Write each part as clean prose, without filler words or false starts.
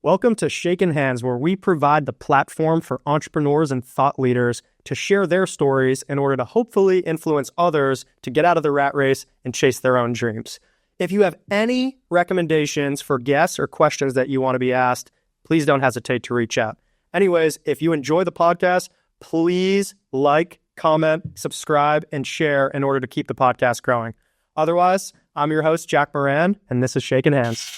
Welcome to Shakin Hands, where we provide the platform for entrepreneurs and thought leaders to share their stories in order to hopefully influence others to get out of the rat race and chase their own dreams. If you have any recommendations for guests or questions that you want to be asked, please don't hesitate to reach out. Anyways, if you enjoy the podcast, please like, comment, subscribe, and share in order to keep the podcast growing. Otherwise, I'm your host, Jack Moran, and this is Shakin Hands.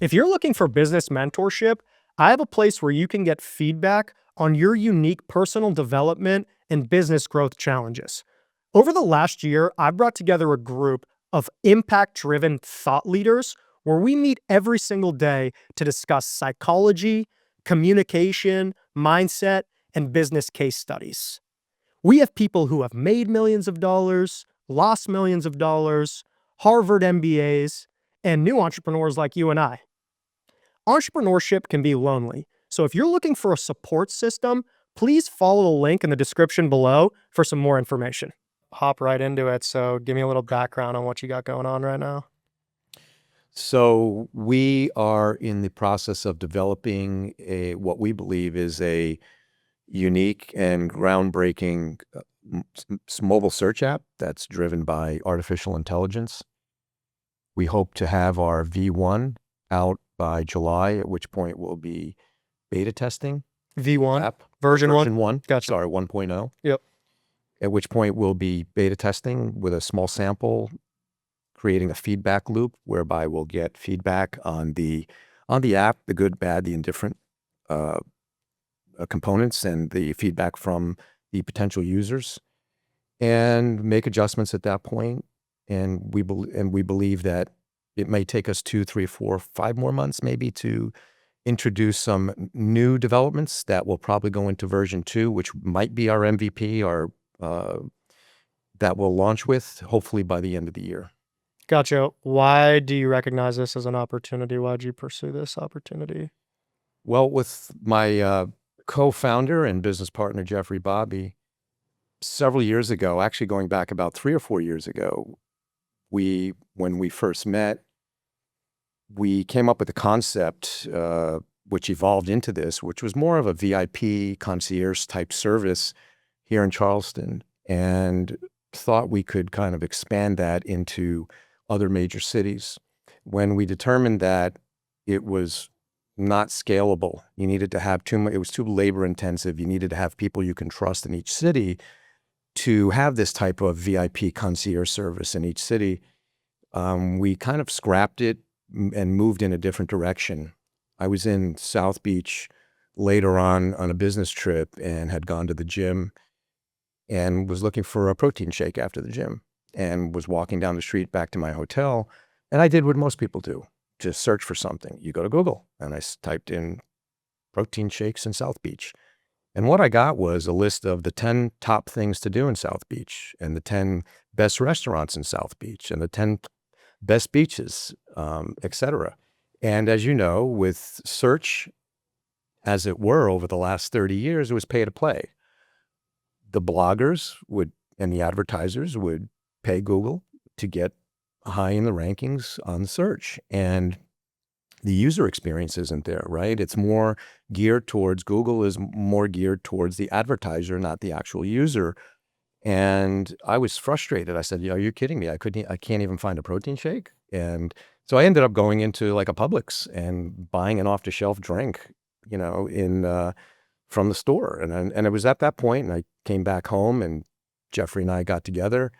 If you're looking for business mentorship, I have a place where you can get feedback on your unique personal development and business growth challenges. Over the last year, I've brought together a group of impact-driven thought leaders where we meet every single day to discuss psychology, communication, mindset, and business case studies. We have people who have made millions of dollars, lost millions of dollars, Harvard MBAs, and new entrepreneurs like you and I. Entrepreneurship can be lonely, so if you're looking for a support system, please follow the link in the description below for some more information. Hop right into it, so give me a little background on what you got going on right now. So we are in the process of developing what we believe is a unique and groundbreaking mobile search app that's driven by artificial intelligence. We hope to have our V1 out by July, at which point we'll be beta testing. V1? App. Version 1? Version 1. Gotcha. Sorry, 1.0. Yep. At which point we'll be beta testing with a small sample, creating a feedback loop whereby we'll get feedback on the app, the good, bad, the indifferent components, and the feedback from the potential users, and make adjustments at that point. And we believe that it may take us 2, 3, 4, 5 more months maybe to introduce some new developments that will probably go into version 2, which might be our MVP, that we'll launch with hopefully by the end of the year. Gotcha. Why do you recognize this as an opportunity? Why did you pursue this opportunity? Well, with my co-founder and business partner, Jeffrey Bobby, several years ago, actually going back about 3 or 4 years ago, when we first met, we came up with a concept which evolved into this, which was more of a VIP concierge type service here in Charleston, and thought we could kind of expand that into other major cities. When we determined that it was not scalable, you needed to have it was too labor intensive, you needed to have people you can trust in each city to have this type of VIP concierge service in each city, we kind of scrapped it and moved in a different direction. I was in South Beach later on a business trip and had gone to the gym and was looking for a protein shake after the gym, and was walking down the street back to my hotel. And I did what most people do, just search for something. You go to Google, and I typed in protein shakes in South Beach. And what I got was a list of the 10 top things to do in South Beach, and the 10 best restaurants in South Beach, and the 10 best beaches, etc. And as you know, with search, as it were, over the last 30 years, it was pay to play. The bloggers and the advertisers would pay Google to get high in the rankings on search. And the user experience isn't there, right? It's more geared towards, Google is more geared towards the advertiser, not the actual user. And I was frustrated. I said, are you kidding me? I can't even find a protein shake. And so I ended up going into like a Publix and buying an off-the-shelf drink, from the store. And it was at that point, and I came back home, and Jeffrey and I got together,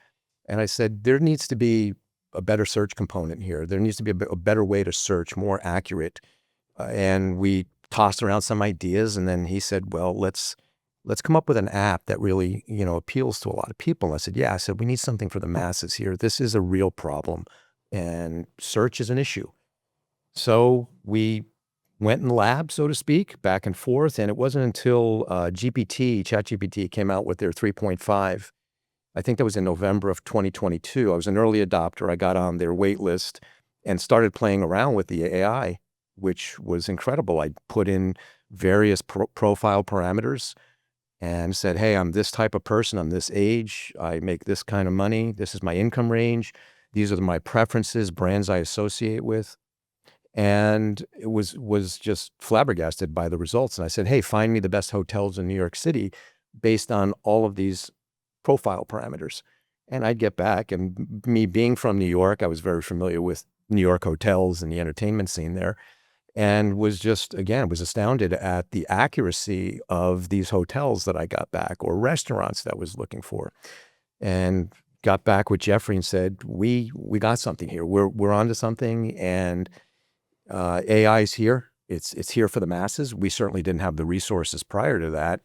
and I said, there needs to be a better search component here. There needs to be a better way to search, more accurate. And we tossed around some ideas, and then he said, well, let's come up with an app that really, appeals to a lot of people. And I said, yeah. I said, we need something for the masses here. This is a real problem, and search is an issue. So we went in the lab, so to speak, back and forth. And it wasn't until ChatGPT came out with their 3.5. I think that was in November of 2022. I was an early adopter. I got on their wait list and started playing around with the AI, which was incredible. I put in various profile parameters and said, hey, I'm this type of person, I'm this age, I make this kind of money, this is my income range, these are my preferences, brands I associate with. And it was just flabbergasted by the results. And I said, hey, find me the best hotels in New York City based on all of these profile parameters. And I'd get back, and me being from New York, I was very familiar with New York hotels and the entertainment scene there, and was just, again, was astounded at the accuracy of these hotels that I got back, or restaurants that I was looking for. And got back with Jeffrey and said, we got something here. We're onto something, and AI is here. It's here for the masses. We certainly didn't have the resources prior to that.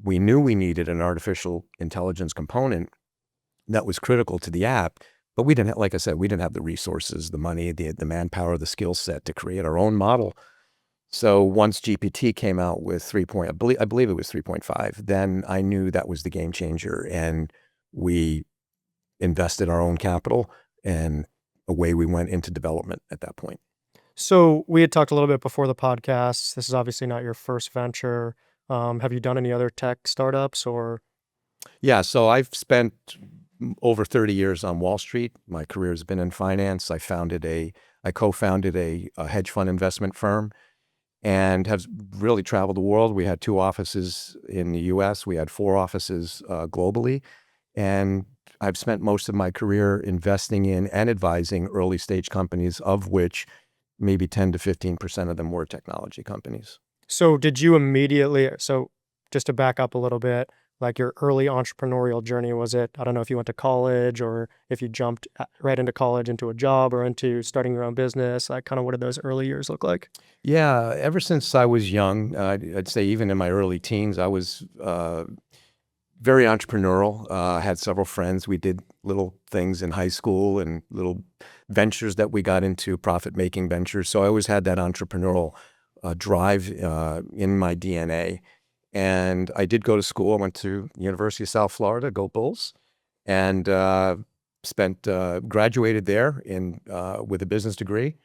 We knew we needed an artificial intelligence component that was critical to the app, but we didn't, like I said, we didn't have the resources, the money, the manpower, the skill set to create our own model. So once GPT came out with 3. I believe it was 3.5, then I knew that was the game changer, and we invested our own capital, and away we went into development at that point. So we had talked a little bit before the podcast. This is obviously not your first venture. Have you done any other tech startups or? Yeah, so I've spent over 30 years on Wall Street. My career has been in finance. I co-founded a hedge fund investment firm, and have really traveled the world. We had 2 offices in the US. We had 4 offices globally. And I've spent most of my career investing in and advising early stage companies, of which maybe 10 to 15% of them were technology companies. So did you immediately, so just to back up a little bit, like your early entrepreneurial journey, was it, I don't know if you went to college or if you jumped right into college into a job or into starting your own business, like kind of what did those early years look like? Yeah, ever since I was young, I'd say even in my early teens, I was very entrepreneurial. Had several friends. We did little things in high school and little ventures that we got into, profit-making ventures. So I always had that entrepreneurial drive in my DNA. And I did go to school. I went to University of South Florida, go Bulls, and graduated there with a business degree.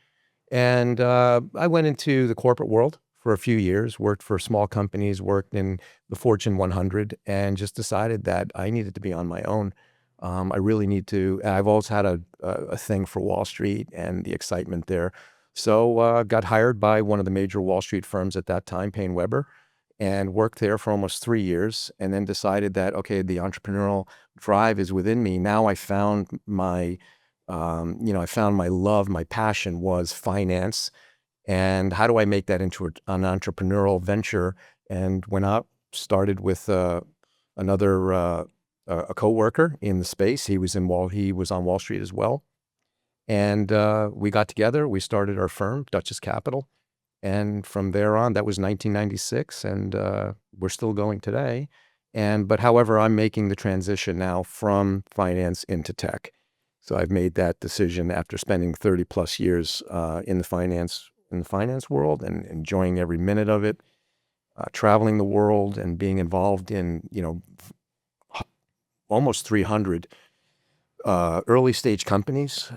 And I went into the corporate world for a few years, worked for small companies, worked in the Fortune 100, and just decided that I needed to be on my own. I really need to. I've always had a thing for Wall Street and the excitement there. So got hired by one of the major Wall Street firms at that time, Payne Weber, and worked there for almost 3 years, and then decided that, okay, the entrepreneurial drive is within me. Now I found my love, my passion was finance. And how do I make that into an entrepreneurial venture? And went out, started with a coworker in the space. He was on Wall Street as well. And we got together, we started our firm, Duchess Capital. And from there on, that was 1996, and we're still going today. But however, I'm making the transition now from finance into tech. So I've made that decision after spending 30 plus years in the finance world and enjoying every minute of it, traveling the world and being involved in, almost 300 early stage companies.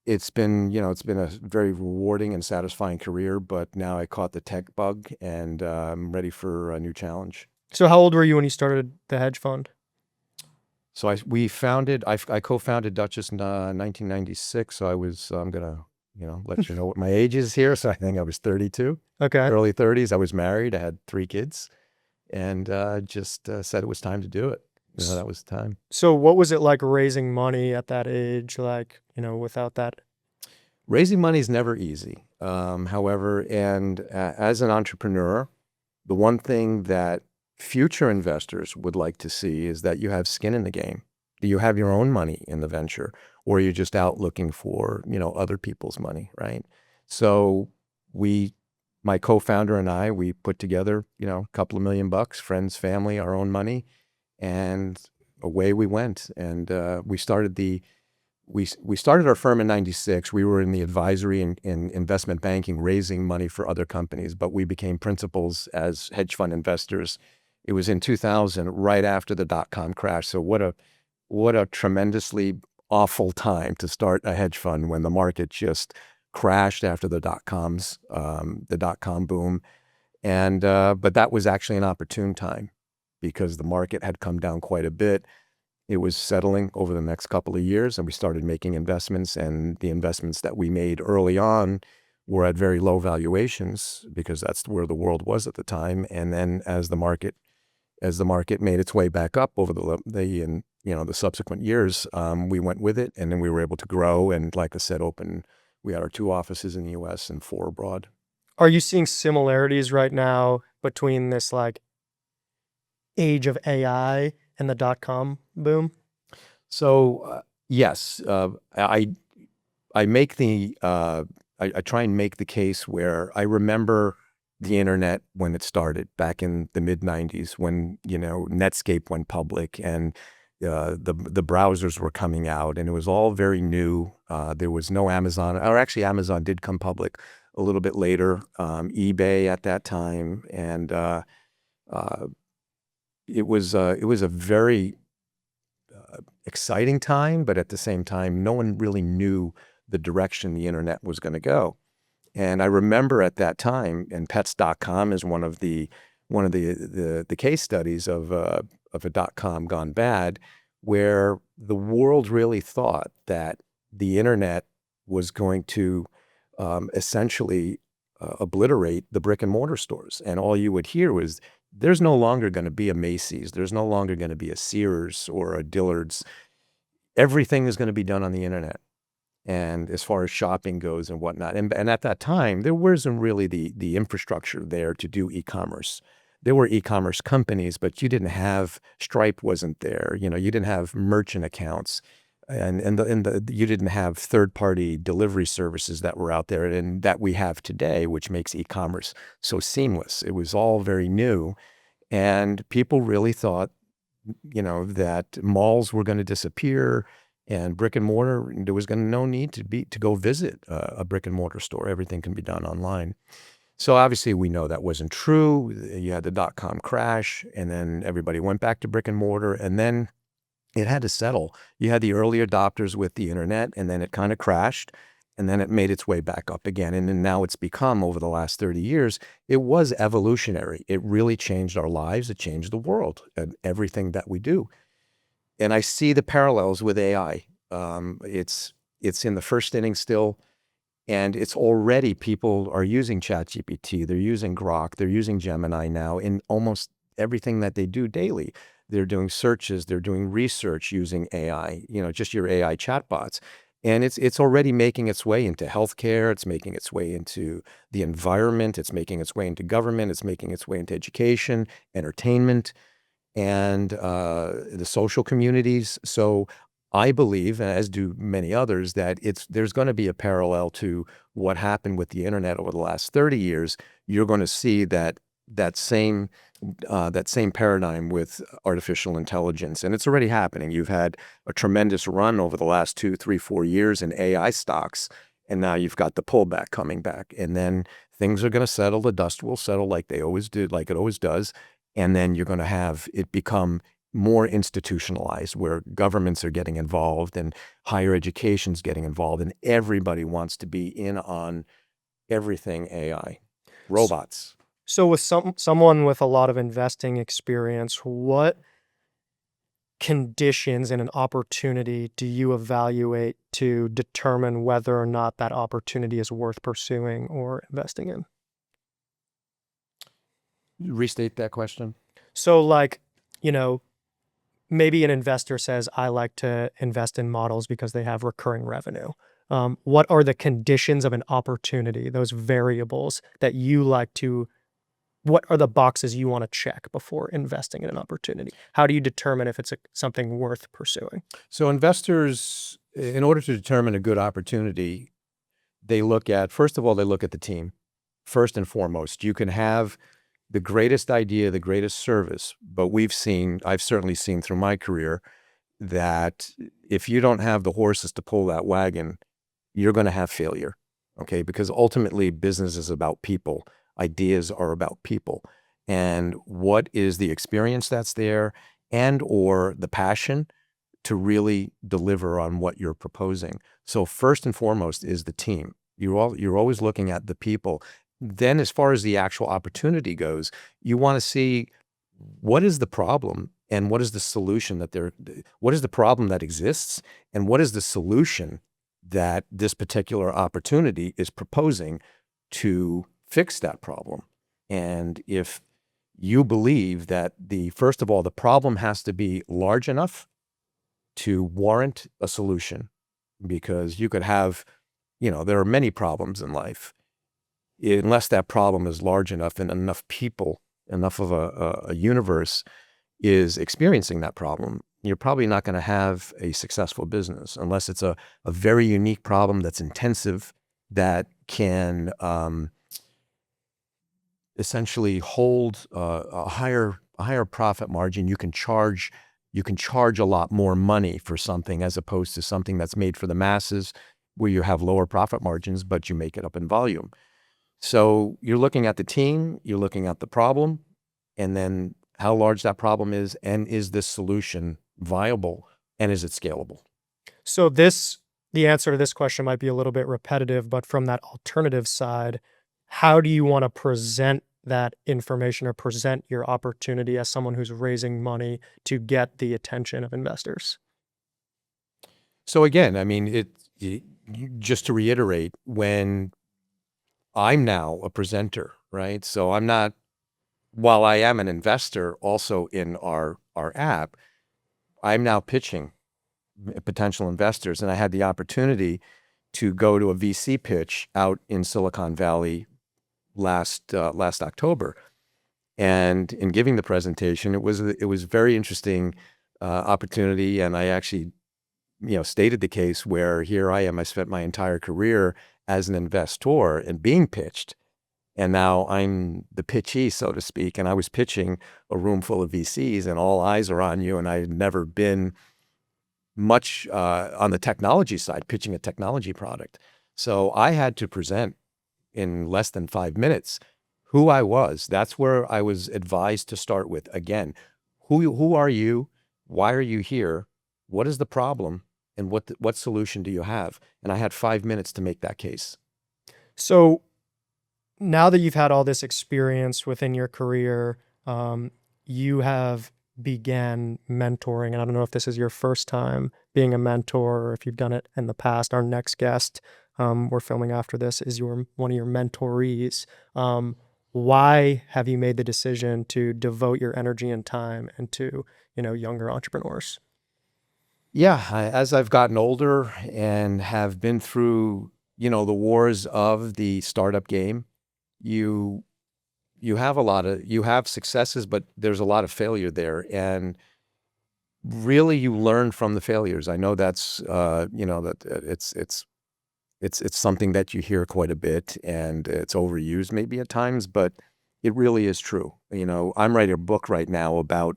It's been a very rewarding and satisfying career, but now I caught the tech bug, and I'm ready for a new challenge. So how old were you when you started the hedge fund? So I co-founded Duchess in 1996. So I'm gonna, let you know what my age is here. So I think I was 32, Okay. early 30s. I was married. I had 3 kids, and just said it was time to do it. That was the time. So what was it like raising money at that age? Like, without that? Raising money is never easy. However, and as an entrepreneur, the one thing that future investors would like to see is that you have skin in the game. Do you have your own money in the venture, or you're just out looking for, other people's money, right? So my co-founder and I, we put together, a couple of $1 million, friends, family, our own money, and away we went. And we started our firm in 96. We were in the advisory and investment banking, raising money for other companies, but we became principals as hedge fund investors. It was in 2000, right after the Dotcom Crash. So what a tremendously awful time to start a hedge fund, when the market just crashed after the dot-com boom. But that was actually an opportune time. because the market had come down quite a bit. It was settling over the next couple of years, and we started making investments, and the investments that we made early on were at very low valuations because that's where the world was at the time. And then as the market made its way back up over the subsequent years, we went with it, and then we were able to grow. And like I said, we had our 2 offices in the US and 4 abroad. Are you seeing similarities right now between this like age of AI and the dot-com boom? So yes, I make I try and make the case where I remember the internet when it started back in the mid-90s, when Netscape went public and the browsers were coming out, and it was all very new. There was no Amazon, or actually Amazon did come public a little bit later, eBay at that time, and it was a very exciting time, but at the same time, no one really knew the direction the internet was going to go. And I remember at that time, and pets.com is one of the case studies of a .com gone bad, where the world really thought that the internet was going to essentially obliterate the brick and mortar stores. And all you would hear was, there's no longer going to be a Macy's. There's no longer going to be a Sears or a Dillard's. Everything is going to be done on the internet. And as far as shopping goes and whatnot. And at that time, there wasn't really the infrastructure there to do e-commerce. There were e-commerce companies, but you didn't have, Stripe wasn't there. You didn't have merchant accounts, and you didn't have third-party delivery services that were out there and that we have today, which makes e-commerce so seamless. It was all very new, and people really thought, that malls were going to disappear. And brick and mortar, there was no need to go visit a brick and mortar store. Everything can be done online. So obviously we know that wasn't true. You had the Dotcom Crash, and then everybody went back to brick and mortar, and then it had to settle. You had the early adopters with the internet, and then it kind of crashed, and then it made its way back up again. And then now it's become, over the last 30 years, it was evolutionary. It really changed our lives. It changed the world and everything that we do. And I see the parallels with AI. It's in the first inning still, and it's already, people are using ChatGPT, they're using Grok, they're using Gemini now in almost everything that they do daily. They're doing searches, they're doing research using AI, just your AI chatbots. And it's already making its way into healthcare, it's making its way into the environment, it's making its way into government, it's making its way into education, entertainment, and the social communities. So I believe, as do many others, that there's going to be a parallel to what happened with the internet over the last 30 years. You're going to see that same paradigm with artificial intelligence, and it's already happening. You've had a tremendous run over the last 2, 3, 4 years in AI stocks, and now you've got the pullback coming back, and then things are going to settle. The dust will settle like they always do, like it always does. And then you're going to have it become more institutionalized, where governments are getting involved and higher education's getting involved, and everybody wants to be in on everything AI. Robots. So with someone with a lot of investing experience, what conditions and an opportunity do you evaluate to determine whether or not that opportunity is worth pursuing or investing in? Restate that question. So maybe an investor says, I like to invest in models because they have recurring revenue. What are the conditions of an opportunity, those variables that you like to, what are the boxes you want to check before investing in an opportunity? How do you determine if it's something worth pursuing? So investors, in order to determine a good opportunity, first of all, they look at the team. First and foremost, you can have the greatest idea, the greatest service, but I've certainly seen through my career that if you don't have the horses to pull that wagon, you're going to have failure, okay? Because ultimately business is about people. Ideas are about people. And what is the experience that's there, and or the passion to really deliver on what you're proposing? So first and foremost is the team. You're always looking at the people. Then as far as the actual opportunity goes, you want to see what is the problem and what is the solution what is the problem that exists and what is the solution that this particular opportunity is proposing to fix that problem. And if you believe that first of all, the problem has to be large enough to warrant a solution, because you could have, there are many problems in life. Unless that problem is large enough and enough people, enough of a universe is experiencing that problem, you're probably not going to have a successful business unless it's a very unique problem that's intensive, that can essentially hold a higher profit margin. You can charge a lot more money for something as opposed to something that's made for the masses, where you have lower profit margins, but you make it up in volume. So you're looking at the team, you're looking at the problem, and then how large that problem is, and is this solution viable, and is it scalable? So the answer to this question might be a little bit repetitive, but from that alternative side, how do you want to present that information or present your opportunity as someone who's raising money to get the attention of investors? So again, I mean, just to reiterate, when I'm now a presenter, right? So I'm not, while I am an investor also in our app, I'm now pitching potential investors. And I had the opportunity to go to a VC pitch out in Silicon Valley last October. And in giving the presentation, it was very interesting opportunity. And I actually, stated the case where here I am, I spent my entire career as an investor and being pitched. And now I'm the pitchee, so to speak. And I was pitching a room full of VCs and all eyes are on you. And I had never been much on the technology side, pitching a technology product. So I had to present in less than 5 minutes who I was. That's where I was advised to start with. Again, who are you? Why are you here? What is the problem? And what solution do you have? And I had 5 minutes to make that case. So now that you've had all this experience within your career, you have began mentoring, and I don't know if this is your first time being a mentor or if you've done it in the past. Our next guest, we're filming after this, is one of your mentorees. Why have you made the decision to devote your energy and time into, younger entrepreneurs? Yeah, as I've gotten older and have been through, the wars of the startup game, you have successes, but there's a lot of failure there. And really you learn from the failures. I know that's, that it's something that you hear quite a bit and it's overused maybe at times, but it really is true. I'm writing a book right now about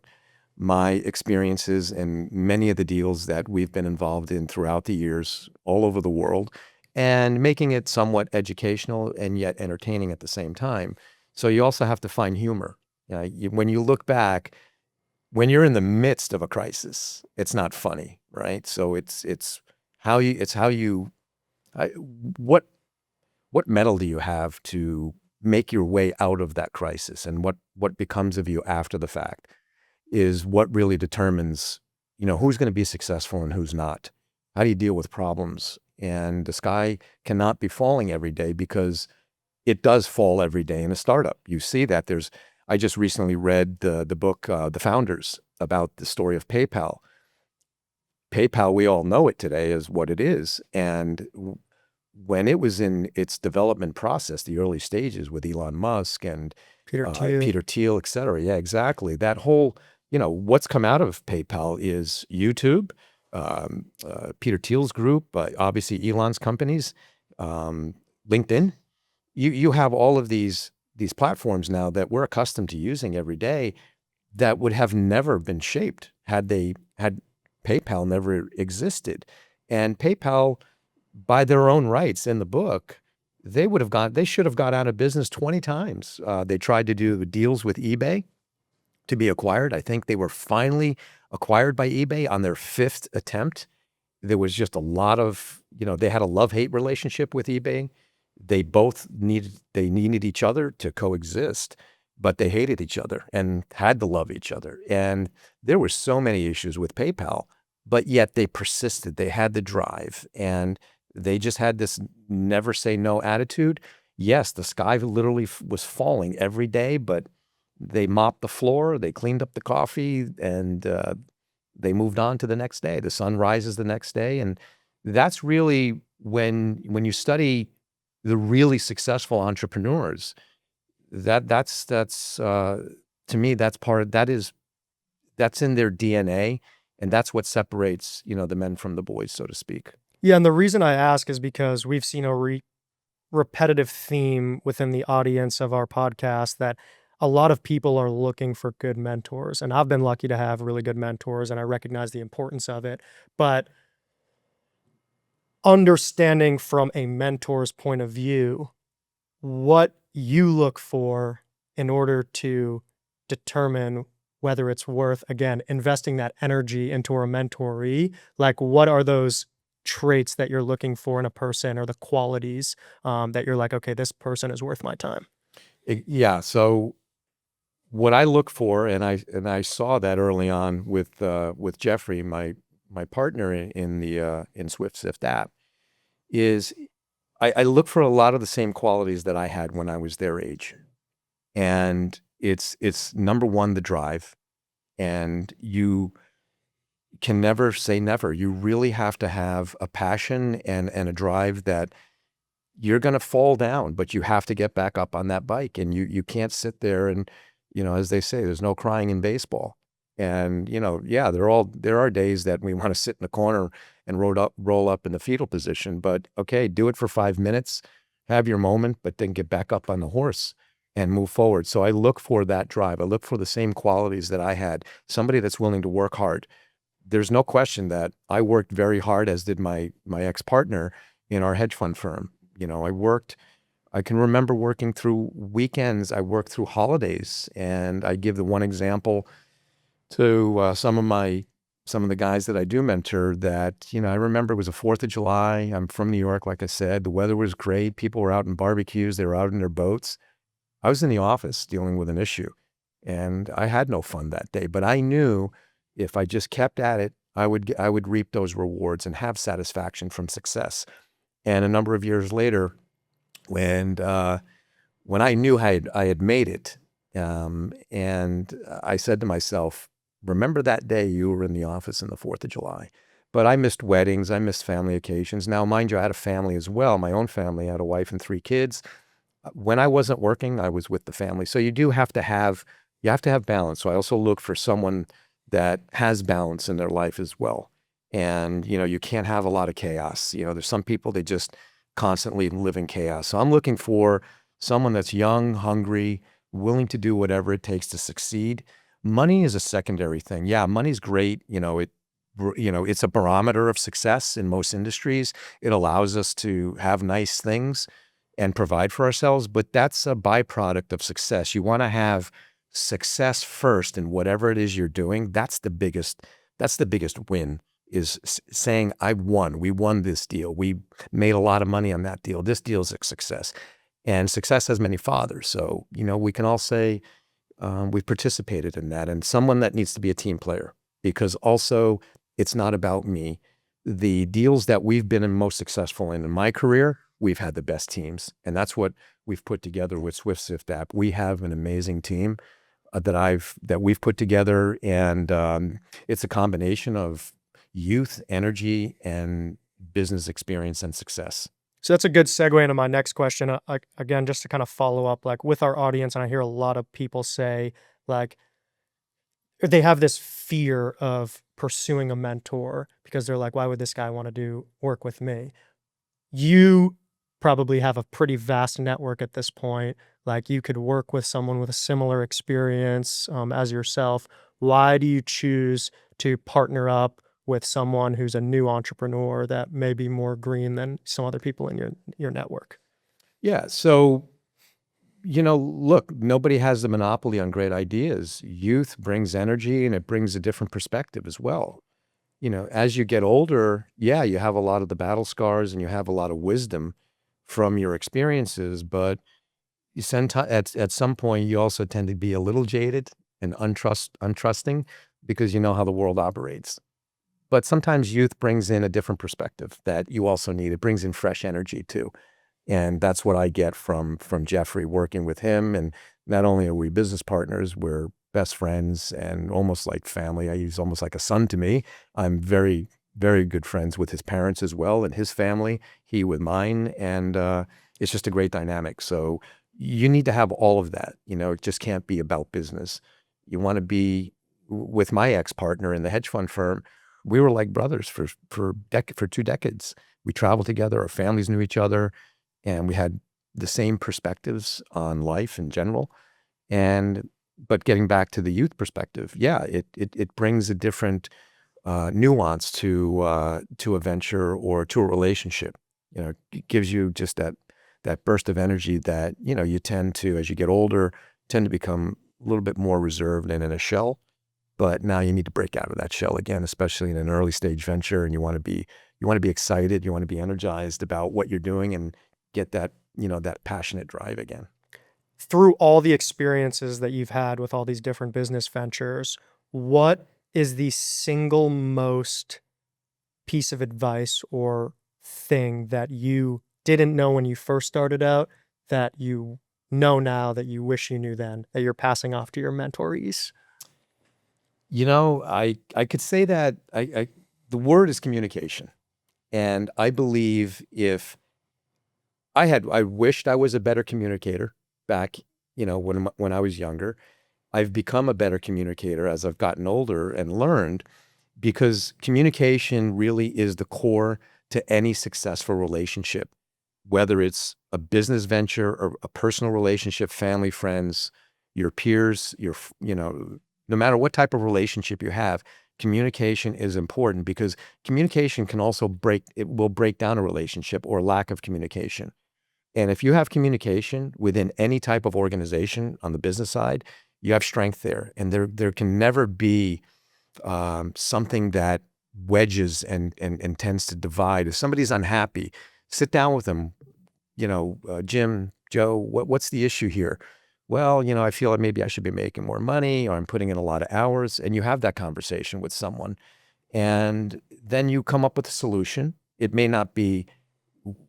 my experiences and many of the deals that we've been involved in throughout the years all over the world, and making it somewhat educational and yet entertaining at the same time. So you also have to find humor. When you look back, when you're in the midst of a crisis, it's not funny, right? So what mettle do you have to make your way out of that crisis, and what becomes of you after the fact is what really determines, who's going to be successful and who's not. How do you deal with problems? And the sky cannot be falling every day, because it does fall every day in a startup. You see that. I just recently read the book, The Founders, about the story of PayPal. PayPal, we all know it today as what it is. And when it was in its development process, the early stages with Elon Musk and Peter Thiel, et cetera. Yeah, exactly. That whole, what's come out of PayPal is YouTube, Peter Thiel's group, obviously Elon's companies, LinkedIn. You have all of these platforms now that we're accustomed to using every day that would have never been shaped had PayPal never existed. And PayPal, by their own rights in the book, they should have got out of business 20 times. They tried to do deals with eBay to be acquired. I think they were finally acquired by eBay on their 5th attempt. There was just a lot of, they had a love-hate relationship with eBay. They needed each other to coexist. but they hated each other and had to love each other. And there were so many issues with PayPal, but yet they persisted. They had the drive, and they just had this never say no attitude. Yes, the sky literally was falling every day, but they mopped the floor, they cleaned up the coffee, and they moved on to the next day. The sun rises the next day. And that's really when you study the really successful entrepreneurs, that's to me, that's in their DNA, and that's what separates, the men from the boys, so to speak. Yeah, and the reason I ask is because we've seen a repetitive theme within the audience of our podcast that a lot of people are looking for good mentors. And I've been lucky to have really good mentors, and I recognize the importance of it. But understanding from a mentor's point of view, what you look for in order to determine whether it's worth, again, investing that energy into a mentoree, like what are those traits that you're looking for in a person, or the qualities that you're like, okay, this person is worth my time? Yeah. So what I look for, and I saw that early on with Jeffrey, my partner in the in SwiftSift app, is I look for a lot of the same qualities that I had when I was their age. And it's number one, the drive. And you can never say never. You really have to have a passion and a drive that you're going to fall down, but you have to get back up on that bike. And you can't sit there and, as they say, there's no crying in baseball. And, yeah, there are days that we want to sit in a corner and roll up in the fetal position, but okay, do it for 5 minutes, have your moment, but then get back up on the horse and move forward. So I look for that drive. I look for the same qualities that I had, somebody that's willing to work hard. There's no question that I worked very hard, as did my ex-partner in our hedge fund firm. I can remember working through weekends. I worked through holidays, and I give the one example to some of the guys that I do mentor that, I remember it was the 4th of July. I'm from New York, like I said. The weather was great. People were out in barbecues. They were out in their boats. I was in the office dealing with an issue, and I had no fun that day. But I knew if I just kept at it, I would reap those rewards and have satisfaction from success. And a number of years later, when I knew I had made it, and I said to myself, remember that day you were in the office on the 4th of July. But I missed weddings. I missed family occasions. Now, mind you, I had a family as well. My own family. I had a wife and 3 kids. When I wasn't working, I was with the family. So you have to have balance. So I also look for someone that has balance in their life as well. And, you can't have a lot of chaos. There's some people, they just constantly live in chaos. So I'm looking for someone that's young, hungry, willing to do whatever it takes to succeed. Money is a secondary thing. Yeah, money's great. It's a barometer of success in most industries. It allows us to have nice things and provide for ourselves, but that's a byproduct of success. You want to have success first in whatever it is you're doing. That's the biggest win, is saying, we won this deal. We made a lot of money on that deal. This deal's a success. And success has many fathers. So, we can all say we've participated in that. And someone that needs to be a team player, because also it's not about me. The deals that we've been most successful in my career, we've had the best teams. And that's what we've put together with SwiftSift app. We have an amazing team that we've put together. And it's a combination of youth, energy, and business experience and success. So that's a good segue into my next question. Again, just to kind of follow up, like with our audience, and I hear a lot of people say, like, they have this fear of pursuing a mentor because they're like, why would this guy want to do work with me? You probably have a pretty vast network at this point. Like, you could work with someone with a similar experience as yourself. Why do you choose to partner up with someone who's a new entrepreneur that may be more green than some other people in your network? Yeah. So, look, nobody has the monopoly on great ideas. Youth brings energy, and it brings a different perspective as well. As you get older, yeah, you have a lot of the battle scars and you have a lot of wisdom from your experiences, but you at some point you also tend to be a little jaded and untrusting because you know how the world operates. But sometimes youth brings in a different perspective that you also need. It brings in fresh energy too. And that's what I get from Jeffrey, working with him. And not only are we business partners, we're best friends and almost like family. He's almost like a son to me. I'm very, very good friends with his parents as well and his family, he with mine. And it's just a great dynamic. So you need to have all of that. It just can't be about business. You want to be with my ex-partner in the hedge fund firm. We were like brothers for 2 decades. We traveled together. Our families knew each other. And we had the same perspectives on life in general. But getting back to the youth perspective, yeah, it brings a different nuance to a venture or to a relationship. It gives you just that burst of energy that, you tend to, as you get older, tend to become a little bit more reserved and in a shell. But now you need to break out of that shell again, especially in an early stage venture. And you want to be excited. You want to be energized about what you're doing and get that, that passionate drive again. Through all the experiences that you've had with all these different business ventures, what is the single most piece of advice or thing that you didn't know when you first started out that you know now that you wish you knew then, that you're passing off to your mentorees? I could say that the word is communication. And I believe if I wished I was a better communicator back, when I was younger. I've become a better communicator as I've gotten older and learned, because communication really is the core to any successful relationship, whether it's a business venture or a personal relationship, family, friends, your peers, no matter what type of relationship you have, communication is important, because communication can also will break down a relationship or lack of communication. And if you have communication within any type of organization on the business side, you have strength there. And there can never be something that wedges and tends to divide. If somebody's unhappy, sit down with them. Jim, Joe, what's the issue here? Well, I feel like maybe I should be making more money, or I'm putting in a lot of hours. And you have that conversation with someone. And then you come up with a solution. It may not be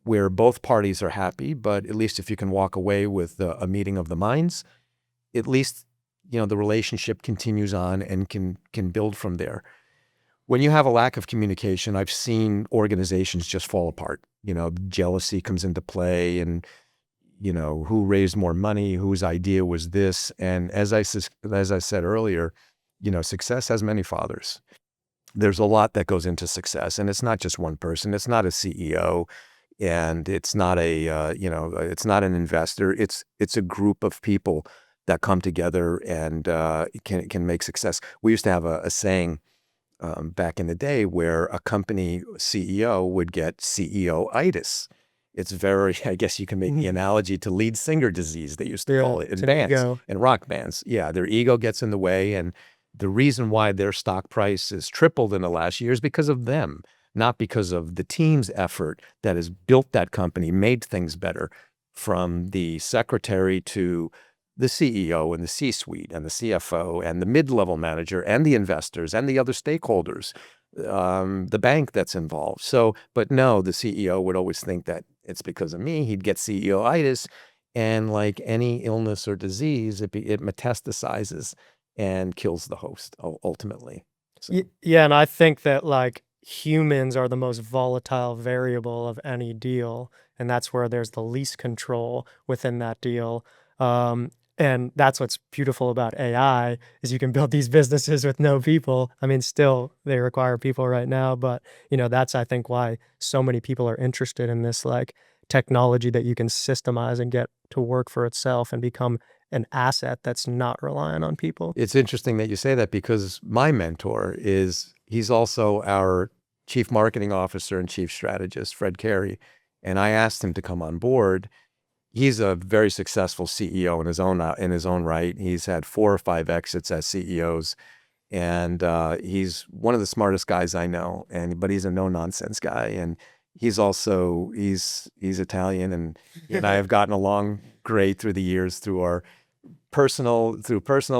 where both parties are happy, but at least if you can walk away with a meeting of the minds, at least, the relationship continues on and can build from there. When you have a lack of communication, I've seen organizations just fall apart. Jealousy comes into play, and, who raised more money, whose idea was this. And as I said earlier, success has many fathers. There's a lot that goes into success, and it's not just one person. It's not a CEO. And it's not it's not an investor. It's a group of people that come together and can make success. We used to have a saying back in the day where a company CEO would get CEO-itis. It's I guess you can make the analogy to lead singer disease, they used to call it in bands and rock bands. Yeah, their ego gets in the way, and the reason why their stock price has tripled in the last year is because of them. Not because of the team's effort that has built that company, made things better, from the secretary to the CEO and the C-suite and the CFO and the mid-level manager and the investors and the other stakeholders, the bank that's involved. But no, the CEO would always think that it's because of me. He'd get CEO-itis, and like any illness or disease, it metastasizes and kills the host ultimately. So. Yeah, and I think that humans are the most volatile variable of any deal, and that's where there's the least control within that deal. And that's what's beautiful about AI, is you can build these businesses with no people. I mean, still they require people right now, but that's, I think, why so many people are interested in this technology that you can systemize and get to work for itself and become an asset that's not reliant on people. It's interesting that you say that, because my mentor he's also our chief marketing officer and chief strategist, Fred Carey. And I asked him to come on board. He's a very successful CEO in his own right. He's had 4 or 5 exits as CEOs, and he's one of the smartest guys I know. But he's a no nonsense guy, and he's Italian, and he and I have gotten along great through the years through our personal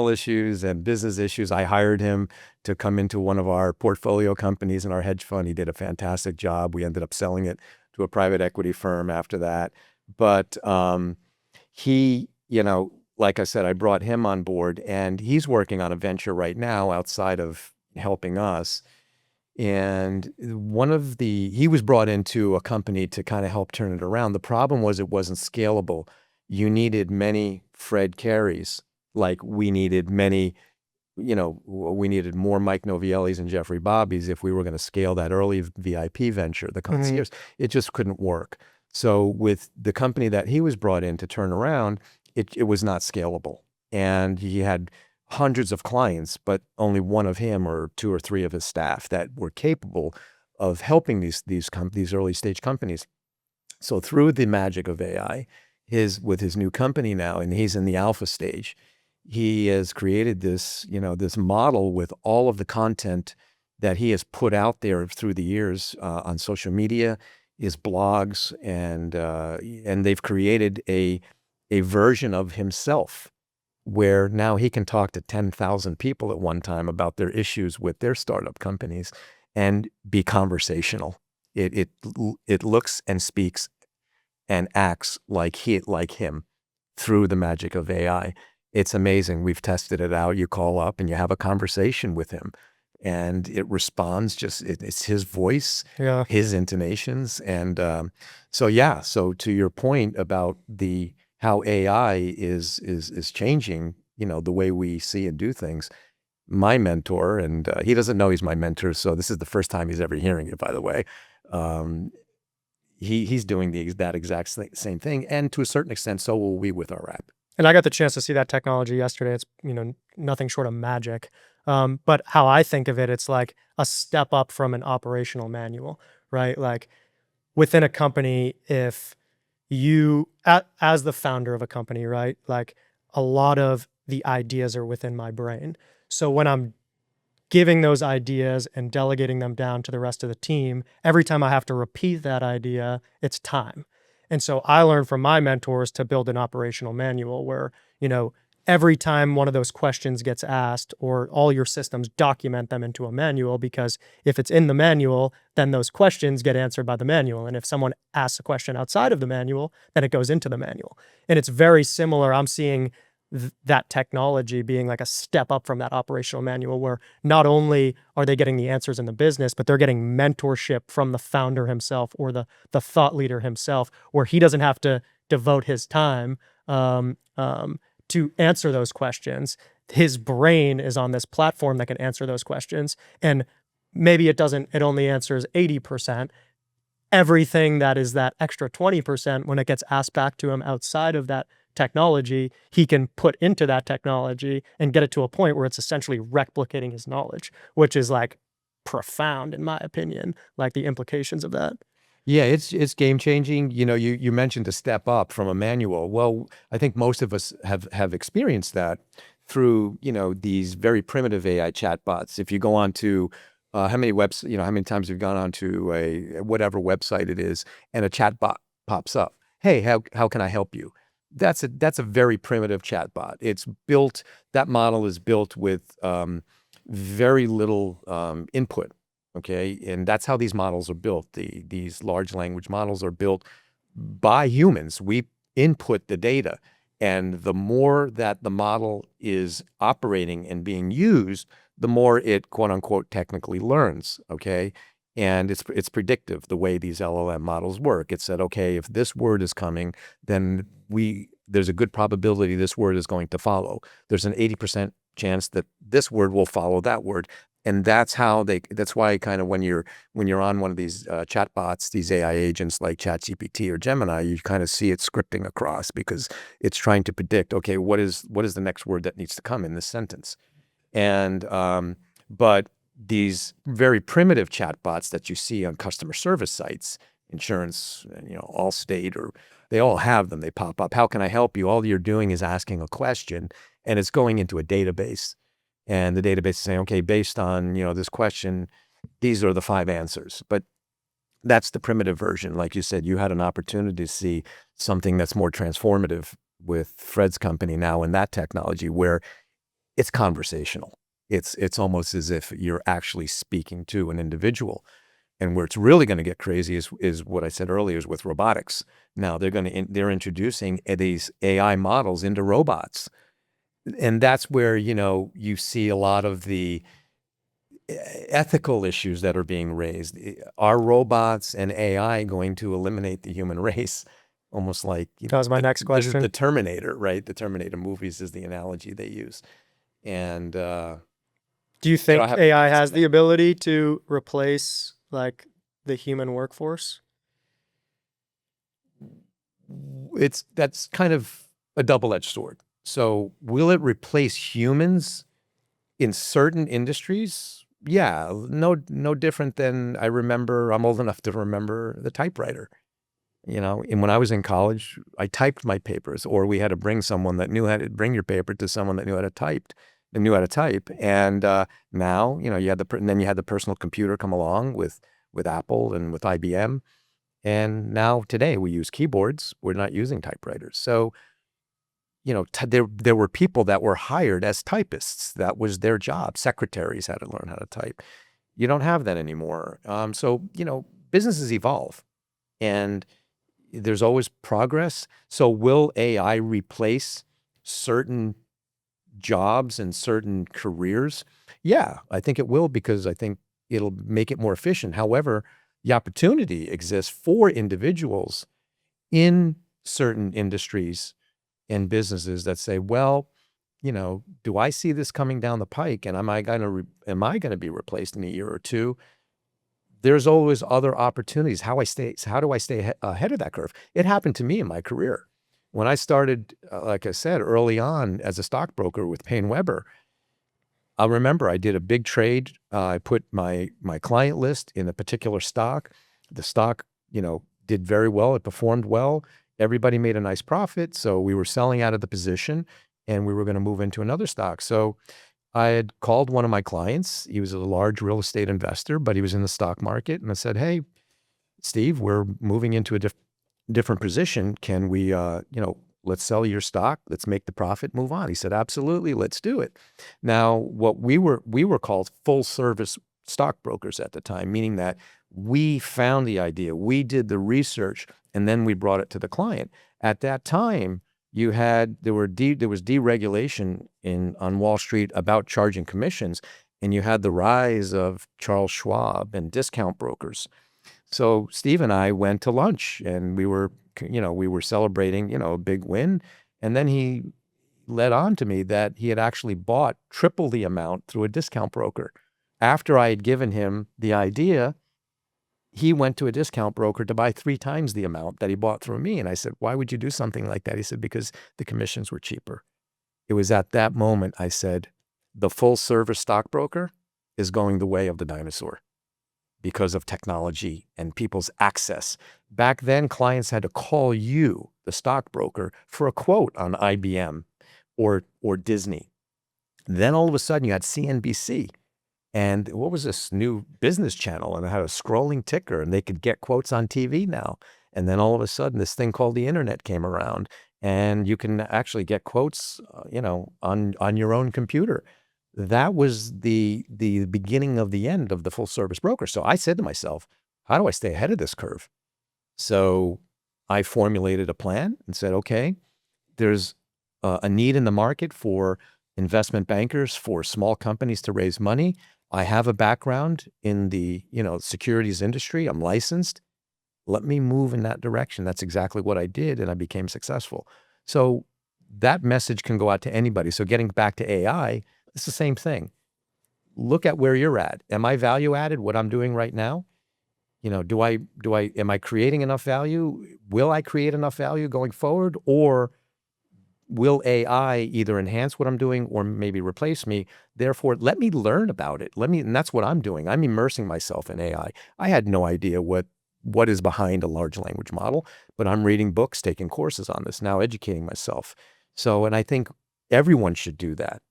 issues and business issues. I hired him to come into one of our portfolio companies in our hedge fund. He did a fantastic job. We ended up selling it to a private equity firm after that. But he, like I said, I brought him on board, and he's working on a venture right now outside of helping us. And he was brought into a company to kind of help turn it around. The problem was it wasn't scalable. You needed many Fred Careys, like we needed we needed more Mike Noviellis and Jeffrey Bobbies if we were going to scale that early VIP venture, the concierge. It just couldn't work. So with the company that he was brought in to turn around, it was not scalable. And he had hundreds of clients, but only one of him or two or three of his staff that were capable of helping these early stage companies. So through the magic of AI, with his new company now, and he's in the alpha stage, he has created this model with all of the content that he has put out there through the years on social media, his blogs, and they've created a version of himself where now he can talk to 10,000 people at one time about their issues with their startup companies and be conversational. It looks and speaks and acts like him through the magic of AI. It's amazing. We've tested it out. You call up and you have a conversation with him, and it responds. It's his voice, his intonations, and so to your point about how AI is changing, the way we see and do things. My mentor, and he doesn't know he's my mentor, so this is the first time he's ever hearing it, by the way. He's doing that exact same thing, and to a certain extent, so will we with our app. And I got the chance to see that technology yesterday. It's nothing short of magic. But how I think of it, it's like a step up from an operational manual, right? Like within a company, if you, as the founder of a company, right? Like a lot of the ideas are within my brain. So when I'm giving those ideas and delegating them down to the rest of the team, every time I have to repeat that idea, it's time. And so I learned from my mentors to build an operational manual where, every time one of those questions gets asked, or all your systems document them into a manual, because if it's in the manual, then those questions get answered by the manual. And if someone asks a question outside of the manual, then it goes into the manual. And it's very similar. I'm seeing that technology being like a step up from that operational manual, where not only are they getting the answers in the business, but they're getting mentorship from the founder himself or the thought leader himself, where he doesn't have to devote his time to answer those questions. His brain is on this platform that can answer those questions. And maybe it only answers 80%. Everything that is that extra 20%, when it gets asked back to him outside of that technology, he can put into that technology and get it to a point where it's essentially replicating his knowledge, which is like profound in my opinion, like the implications of that. Yeah, it's game changing. You mentioned a step up from a manual. Well, I think most of us have experienced that through, these very primitive AI chatbots. If you go on to how many times you've gone on to a whatever website it is, and a chatbot pops up. Hey, how can I help you? That's a very primitive chatbot. That model is built with very little input. Okay, and that's how these models are built. These large language models are built by humans. We input the data, and the more that the model is operating and being used, the more it quote unquote technically learns. Okay, and it's predictive the way these LLM models work. It said, okay, if this word is coming, then there's a good probability this word is going to follow. There's an 80% chance that this word will follow that word. And that's why kind of when you're on one of these chatbots, these AI agents like ChatGPT or Gemini, you kind of see it scripting across, because it's trying to predict, okay, what is the next word that needs to come in this sentence? And but these very primitive chatbots that you see on customer service sites, insurance, Allstate, or they all have them. They pop up. How can I help you? All you're doing is asking a question, and it's going into a database. And the database is saying, okay, based on, this question, these are the 5 answers. But That's the primitive version. Like you said, you had an opportunity to see something that's more transformative with Fred's company now in that technology where it's conversational. It's almost as if you're actually speaking to an individual. And where it's really going to get crazy is what I said earlier is with robotics. Now they're introducing these AI models into robots. And that's where, you see a lot of the ethical issues that are being raised. Are robots and AI going to eliminate the human race? Almost like, That was my next question. the Terminator, right? The Terminator movies is the analogy they use. And Do you think I have AI has the ability to replace like the human workforce? that's kind of a double-edged sword. So will it replace humans in certain industries? Yeah, no different than I'm old enough to remember the typewriter. And when I was in college, I typed my papers, or we had to bring someone that knew how to bring your paper to someone that knew how to type. And now, and then you had the personal computer come along with Apple and with IBM. And now today we use keyboards. We're not using typewriters. So, there were people that were hired as typists. That was their job. Secretaries had to learn how to type. You don't have that anymore. So, businesses evolve and there's always progress. So will AI replace certain jobs and certain careers? Yeah, I think it will, because I think it'll make it more efficient. However, the opportunity exists for individuals in certain industries and businesses that say, well, do I see this coming down the pike, and am I going to be replaced in a year or two? There's always other opportunities. How do I stay ahead of that curve? It happened to me in my career. When I started, like I said, early on as a stockbroker with Payne Weber, I remember I did a big trade. I put my client list in a particular stock. The stock, did very well. It performed well. Everybody made a nice profit. So we were selling out of the position and we were going to move into another stock. So I had called one of my clients. He was a large real estate investor, but he was in the stock market. And I said, hey, Steve, we're moving into a different position. Can we, let's sell your stock. Let's make the profit, move on. He said, absolutely, let's do it. Now, what we were called full service stockbrokers at the time, meaning that we found the idea, we did the research, and then we brought it to the client. At that time, there was deregulation on Wall Street about charging commissions, and you had the rise of Charles Schwab and discount brokers. So Steve and I went to lunch, and we were celebrating, a big win. And then he led on to me that he had actually bought triple the amount through a discount broker. After I had given him the idea, he went to a discount broker to buy 3 times the amount that he bought through me. And I said, why would you do something like that? He said, because the commissions were cheaper. It was at that moment I said, the full service stockbroker is going the way of the dinosaur because of technology and people's access. Back then, clients had to call you, the stockbroker, for a quote on IBM or Disney. Then all of a sudden you had CNBC. And what was this new business channel? And it had a scrolling ticker, and they could get quotes on TV now. And then all of a sudden, this thing called the internet came around, and you can actually get quotes, on your own computer. That was the beginning of the end of the full service broker. So I said to myself, how do I stay ahead of this curve? So I formulated a plan and said, okay, there's a need in the market for investment bankers, for small companies to raise money. I have a background in the, securities industry. I'm licensed. Let me move in that direction. That's exactly what I did, and I became successful. So that message can go out to anybody. So getting back to AI, it's the same thing. Look at where you're at. Am I value added, what I'm doing right now? Am I creating enough value? Will I create enough value going forward? Or will AI either enhance what I'm doing or maybe replace me? Therefore, let me learn about it. And that's what I'm doing. I'm immersing myself in AI. I had no idea what is behind a large language model, but I'm reading books, taking courses on this now, educating myself. So, and I think everyone should do that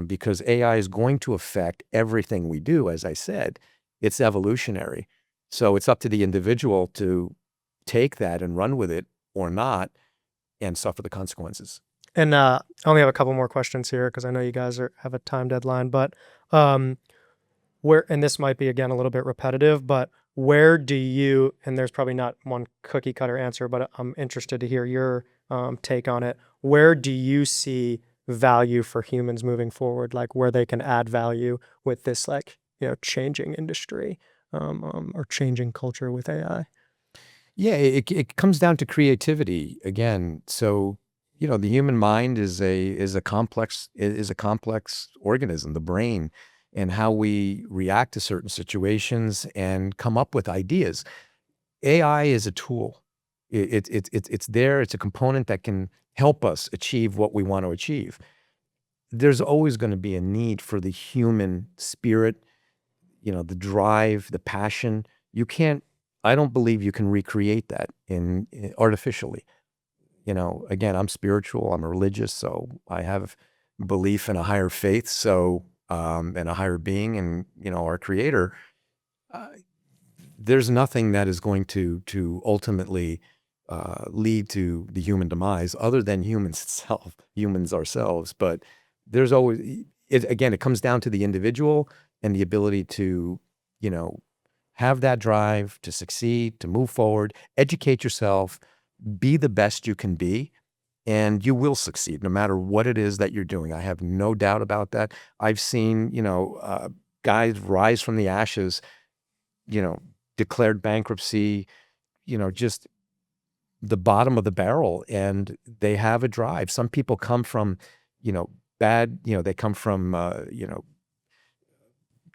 because AI is going to affect everything we do. As I said, it's evolutionary. So it's up to the individual to take that and run with it or not and suffer the consequences. And I only have a couple more questions here because I know you guys have a time deadline. But um, and this might be again a little bit repetitive, but where do you? And there's probably not one cookie cutter answer, but I'm interested to hear your take on it. Where do you see value for humans moving forward? Like where they can add value with this, like changing industry or changing culture with AI. Yeah, it comes down to creativity again. So, the human mind is a complex organism, the brain, and how we react to certain situations and come up with ideas. AI is a tool. It's there. It's a component that can help us achieve what we want to achieve. There's always going to be a need for the human spirit, the drive, the passion. You can't, I don't believe you can recreate that artificially. Again, I'm spiritual, I'm religious, so I have belief in a higher faith, so, and a higher being and, our creator. Uh, there's nothing that is going to ultimately lead to the human demise other than humans ourselves. But there's always, again, it comes down to the individual and the ability to, you know, have that drive to succeed, to move forward, educate yourself, be the best you can be, and you will succeed no matter what it is that you're doing. I have no doubt about that. I've seen, guys rise from the ashes, you know, declared bankruptcy, just the bottom of the barrel, and they have a drive. Some people come from, you know, they come from,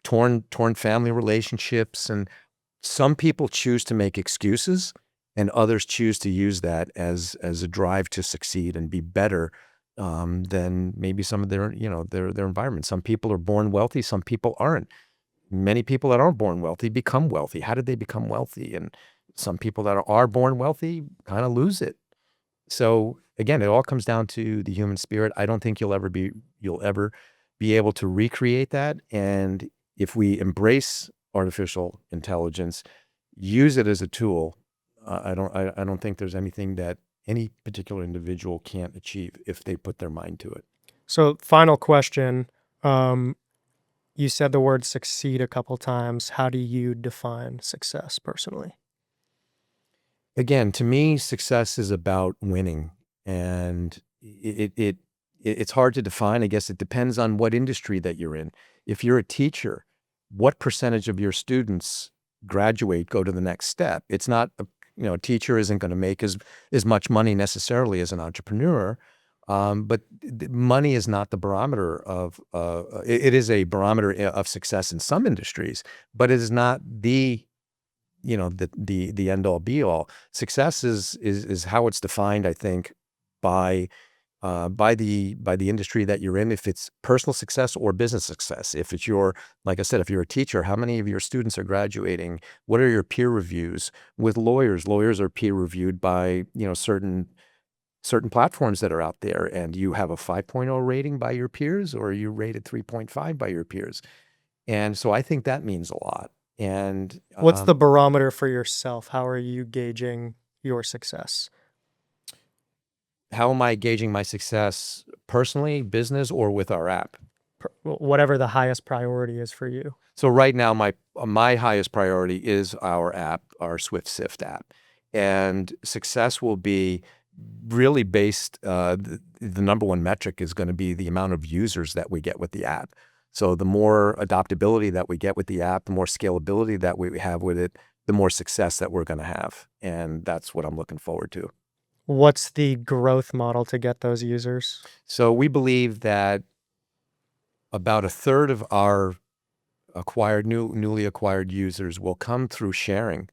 torn family relationships, and some people choose to make excuses and others choose to use that as a drive to succeed and be better than maybe some of their environment. Some people are born wealthy, some people aren't. Many people that aren't born wealthy become wealthy. How did they become wealthy? And some people that are born wealthy kind of lose it. So again, it all comes down to the human spirit. I don't think you'll ever be able to recreate that. And if we embrace artificial intelligence, use it as a tool, I don't think there's anything that any particular individual can't achieve if they put their mind to it. So, final question. You said the word succeed a couple times. How do you define success personally? Again, to me, success is about winning, and it's hard to define. I guess it depends on what industry that you're in. If you're a teacher, what percentage of your students graduate, go to the next step? It's not, a teacher isn't going to make as much money necessarily as an entrepreneur, but money is not the barometer of. It is a barometer of success in some industries, but it is not the end all be all. Success is how it's defined, I think, by the industry that you're in. If it's personal success or business success. If it's like I said, if you're a teacher, how many of your students are graduating? What are your peer reviews? With lawyers, lawyers are peer reviewed by certain platforms that are out there, and you have a 5.0 rating by your peers, or you rated 3.5 by your peers. And so I think that means a lot. And What's the barometer for yourself? How are you gauging your success? how am I gauging my success personally, business, or with our app? Whatever the highest priority is for you. So right now, my highest priority is our app, our SwiftSift app, and success will be really based. The number one metric is going to be the amount of users that we get with the app. So the more adaptability that we get with the app, the more scalability that we have with it, the more success that we're going to have, and that's what I'm looking forward to. What's the growth model to get those users? So we believe that about a third of our newly acquired users will come through sharing,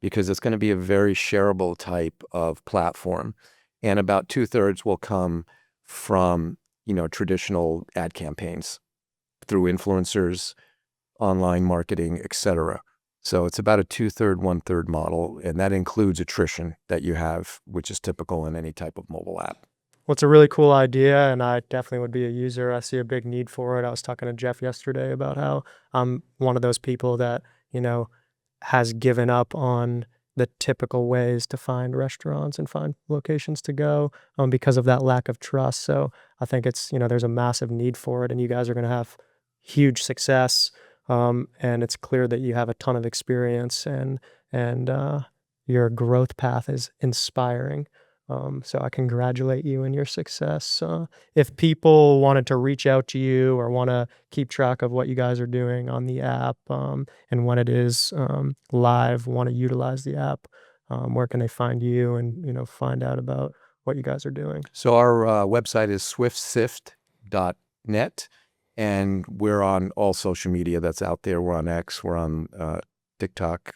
because it's going to be a very shareable type of platform. And about 2/3 will come from, traditional ad campaigns through influencers, online marketing, etc. So it's about a 2/3, 1/3 model, and that includes attrition that you have, which is typical in any type of mobile app. Well, it's a really cool idea, and I definitely would be a user. I see a big need for it. I was talking to Jeff yesterday about how I'm one of those people that, you know, has given up on the typical ways to find restaurants and find locations to go because of that lack of trust. So I think it's, there's a massive need for it, and you guys are going to have huge success. And it's clear that you have a ton of experience, and your growth path is inspiring. So I congratulate you in your success. If people wanted to reach out to you or want to keep track of what you guys are doing on the app, and when it is live, want to utilize the app, where can they find you and find out about what you guys are doing? So our website is swiftsift.net, and we're on all social media that's out there. We're on X, we're on TikTok,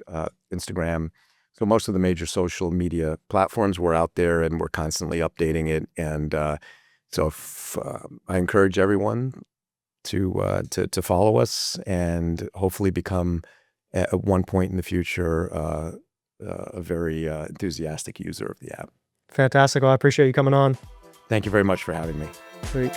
Instagram. So most of the major social media platforms, we're out there, and we're constantly updating it. And so I encourage everyone to follow us and hopefully become at one point in the future a very enthusiastic user of the app. Fantastic. Well, I appreciate you coming on. Thank you very much for having me. Sweet.